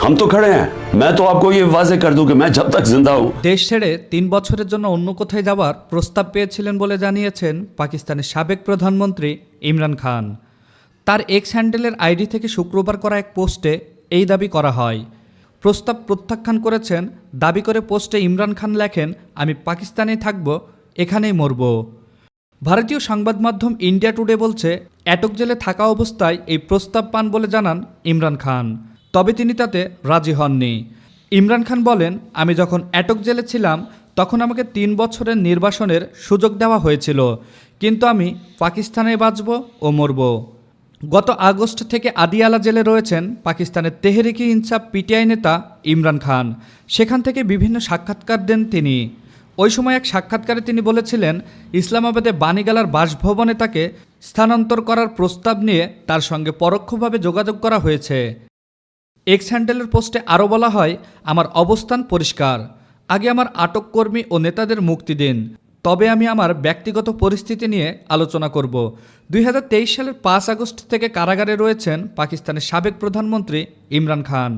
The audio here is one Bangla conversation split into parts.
हम तो खड़े हैं। मैं तो आपको ये वाजे कर दूं कि मैं जब तक जिंदा हूं। দেশ ছেড়ে ৩ বছরের জন্য অন্য কোথায় যাওয়ার প্রস্তাব পেয়েছিলেন বলে জানিয়েছেন পাকিস্তানের সাবেক প্রধানমন্ত্রী ইমরান খান। তার এক্স হ্যান্ডেলের আইডি থেকে শুক্রবার করা এক পোস্টে এই দাবি করা হয়। প্রস্তাব প্রত্যাখ্যান করেছেন। দাবি করে পোস্টে ইমরান খান লেখেন, আমি পাকিস্তানেই থাকব, এখানেই মরব। ভারতীয় সংবাদ মাধ্যম ইন্ডিয়া টুডে বলছে, আটক জেলে থাকা অবস্থায় এই প্রস্তাব পান বলে জানান ইমরান খান। তবে তিনি তাতে রাজি হননি। ইমরান খান বলেন, আমি যখন আটক জেলে ছিলাম তখন আমাকে ৩ বছরের নির্বাসনের সুযোগ দেওয়া হয়েছিল, কিন্তু আমি পাকিস্তানে বাঁচব ও মরব। গত আগস্ট থেকে আদিয়ালা জেলে রয়েছেন পাকিস্তানের তেহরিক ই ইনসাফ পিটিআই নেতা ইমরান খান। সেখান থেকে বিভিন্ন সাক্ষাৎকার দেন তিনি। ওই সময় এক সাক্ষাৎকারে তিনি বলেছিলেন, ইসলামাবাদে বাণীগালার বাসভবনে তাকে স্থানান্তর করার প্রস্তাব নিয়ে তার সঙ্গে পরোক্ষভাবে যোগাযোগ করা হয়েছে। এক্স হ্যান্ডেলের পোস্টে আরও বলা হয়, আমার অবস্থান পরিষ্কার। আগে আমার আটক কর্মী ও নেতাদের মুক্তি দিন, তবে আমি আমার ব্যক্তিগত পরিস্থিতি নিয়ে আলোচনা করব। ২০২৩ সালের ৫ আগস্ট থেকে কারাগারে রয়েছেন পাকিস্তানের সাবেক প্রধানমন্ত্রী ইমরান খান।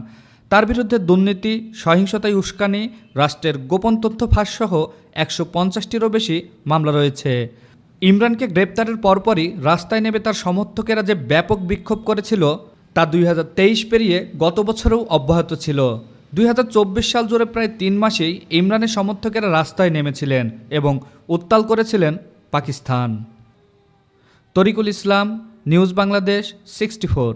তার বিরুদ্ধে দুর্নীতি, সহিংসতায় উস্কানি, রাষ্ট্রের গোপন তথ্য ফাঁসসহ ১৫০টিরও বেশি মামলা রয়েছে। ইমরানকে গ্রেপ্তারের পরপরই রাস্তায় নেমে তার সমর্থকেরা যে ব্যাপক বিক্ষোভ করেছিল তা ২০২৩ পেরিয়ে গত বছরেও অব্যাহত ছিল। ২০২৪ সাল জুড়ে প্রায় ৩ মাসেই ইমরানের সমর্থকেরা রাস্তায় নেমেছিলেন এবং উত্তাল করেছিলেন পাকিস্তান। তরিকুল ইসলাম, নিউজ বাংলাদেশ 64।